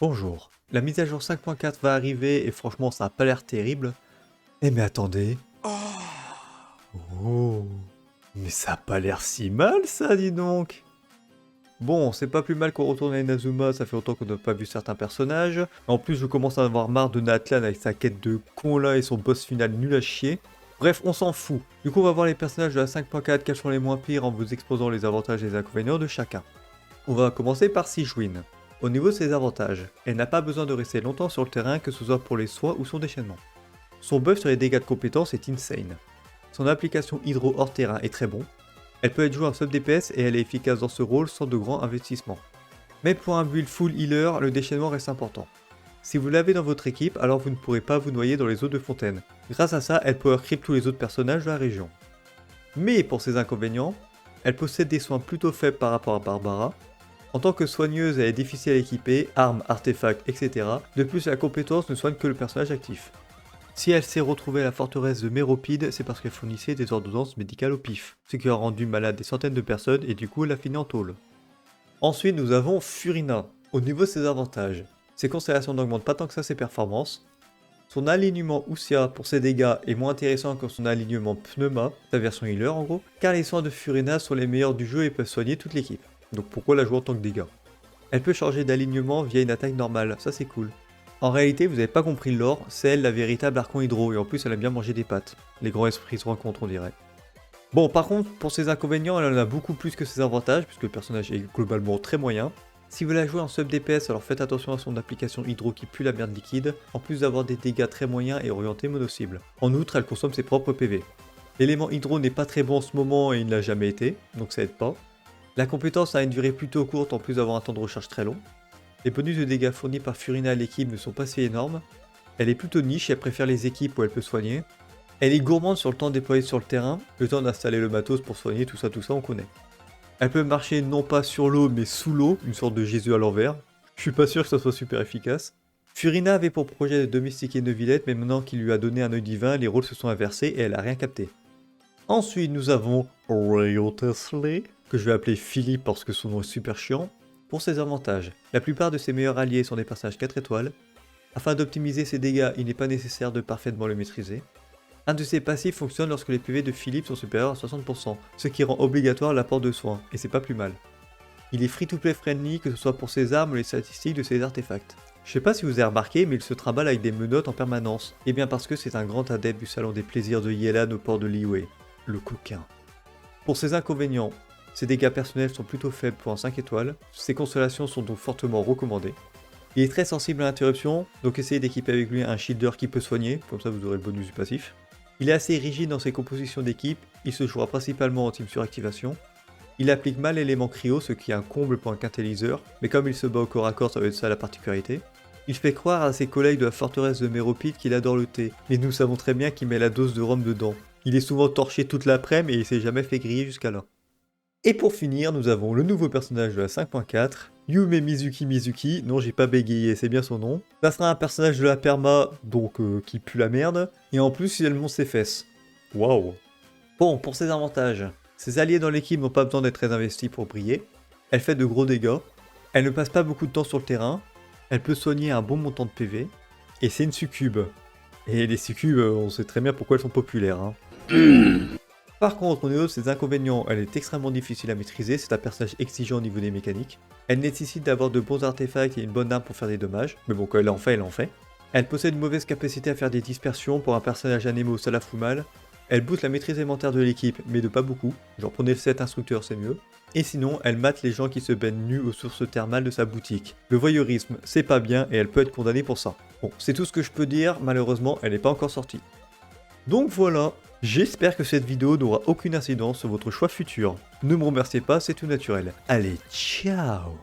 Bonjour, la mise à jour 5.4 va arriver et franchement ça a pas l'air terrible. Eh mais attendez. Oh, mais ça a pas l'air si mal ça, dis donc. Bon, c'est pas plus mal qu'on retourne à Inazuma, ça fait longtemps qu'on n'a pas vu certains personnages. En plus, je commence à en avoir marre de Natlan avec sa quête de con là et son boss final nul à chier. Bref, on s'en fout. Du coup, on va voir les personnages de la 5.4, quels sont les moins pires en vous exposant les avantages et les inconvénients de chacun. On va commencer par Sigewinne. Au niveau de ses avantages, elle n'a pas besoin de rester longtemps sur le terrain, que ce soit pour les soins ou son déchaînement. Son buff sur les dégâts de compétence est insane. Son application hydro hors terrain est très bon. Elle peut être jouée en sub DPS et elle est efficace dans ce rôle sans de grands investissements. Mais pour un build full healer, le déchaînement reste important. Si vous l'avez dans votre équipe, alors vous ne pourrez pas vous noyer dans les eaux de fontaine. Grâce à ça, elle power creep tous les autres personnages de la région. Mais pour ses inconvénients, elle possède des soins plutôt faibles par rapport à Barbara. En tant que soigneuse, elle est difficile à équiper, armes, artefacts, etc. De plus, la compétence ne soigne que le personnage actif. Si elle s'est retrouvée à la forteresse de Méropide, c'est parce qu'elle fournissait des ordonnances médicales au pif, ce qui a rendu malade des centaines de personnes et du coup elle a fini en tôle. Ensuite, nous avons Furina. Au niveau de ses avantages, ses constellations n'augmentent pas tant que ça ses performances. Son alignement Usia pour ses dégâts est moins intéressant que son alignement Pneuma, sa version healer en gros, car les soins de Furina sont les meilleurs du jeu et peuvent soigner toute l'équipe. Donc pourquoi la jouer en tant que dégâts? Elle peut changer d'alignement via une attaque normale, ça c'est cool. En réalité, vous n'avez pas compris le lore, c'est elle la véritable Archon Hydro, et en plus elle aime bien manger des pâtes. Les grands esprits se rencontrent, on dirait. Bon, par contre, pour ses inconvénients, elle en a beaucoup plus que ses avantages, puisque le personnage est globalement très moyen. Si vous la jouez en sub DPS, alors faites attention à son application hydro qui pue la merde liquide, en plus d'avoir des dégâts très moyens et orientés mono-cible. En outre, elle consomme ses propres PV. L'élément hydro n'est pas très bon en ce moment et il ne l'a jamais été, donc ça aide pas. La compétence a une durée plutôt courte en plus d'avoir un temps de recharge très long. Les bonus de dégâts fournis par Furina à l'équipe ne sont pas si énormes. Elle est plutôt niche et elle préfère les équipes où elle peut soigner. Elle est gourmande sur le temps déployé sur le terrain, le temps d'installer le matos pour soigner, tout ça on connaît. Elle peut marcher non pas sur l'eau mais sous l'eau, une sorte de Jésus à l'envers. Je suis pas sûr que ça soit super efficace. Furina avait pour projet de domestiquer Neuvillette, mais maintenant qu'il lui a donné un œil divin, les rôles se sont inversés et elle a rien capté. Ensuite nous avons Ryotesley, que je vais appeler Philippe parce que son nom est super chiant. Pour ses avantages, la plupart de ses meilleurs alliés sont des personnages 4 étoiles. Afin d'optimiser ses dégâts, il n'est pas nécessaire de parfaitement le maîtriser. Un de ses passifs fonctionne lorsque les PV de Philippe sont supérieurs à 60%, ce qui rend obligatoire l'apport de soins, et c'est pas plus mal. Il est free-to-play friendly, que ce soit pour ses armes ou les statistiques de ses artefacts. Je sais pas si vous avez remarqué, mais il se trimballe avec des menottes en permanence, et bien parce que c'est un grand adepte du salon des plaisirs de Yelan au port de Liyue, le coquin. Pour ses inconvénients, ses dégâts personnels sont plutôt faibles pour un 5 étoiles, ses constellations sont donc fortement recommandées. Il est très sensible à l'interruption, donc essayez d'équiper avec lui un shielder qui peut soigner, comme ça vous aurez le bonus du passif. Il est assez rigide dans ses compositions d'équipe, il se jouera principalement en team suractivation. Il applique mal l'élément cryo, ce qui est un comble pour un catalyseur, mais comme il se bat au corps à corps, ça va être ça la particularité. Il fait croire à ses collègues de la forteresse de Méropide qu'il adore le thé, mais nous savons très bien qu'il met la dose de rhum dedans. Il est souvent torché toute l'après-midi et il s'est jamais fait griller jusqu'à là. Et pour finir, nous avons le nouveau personnage de la 5.4, Yume Mizuki, non j'ai pas bégayé, c'est bien son nom. Ça sera un personnage de la perma, donc qui pue la merde, et en plus il montre ses fesses. Waouh. Bon, pour ses avantages, ses alliés dans l'équipe n'ont pas besoin d'être très investis pour briller, elle fait de gros dégâts, elle ne passe pas beaucoup de temps sur le terrain, elle peut soigner un bon montant de PV, et c'est une succube. Et les succubes, on sait très bien pourquoi elles sont populaires. Hein. Par contre, au niveau de ses inconvénients, elle est extrêmement difficile à maîtriser, c'est un personnage exigeant au niveau des mécaniques. Elle nécessite d'avoir de bons artefacts et une bonne arme pour faire des dommages, mais bon, quand elle en fait, elle en fait. Elle possède une mauvaise capacité à faire des dispersions, pour un personnage anémo, ça la fout mal. Elle booste la maîtrise élémentaire de l'équipe, mais de pas beaucoup, genre prenez le 7 instructeurs, c'est mieux. Et sinon, elle mate les gens qui se baignent nus aux sources thermales de sa boutique. Le voyeurisme, c'est pas bien et elle peut être condamnée pour ça. Bon, c'est tout ce que je peux dire, malheureusement, elle n'est pas encore sortie. Donc voilà, j'espère que cette vidéo n'aura aucune incidence sur votre choix futur. Ne me remerciez pas, c'est tout naturel. Allez, ciao!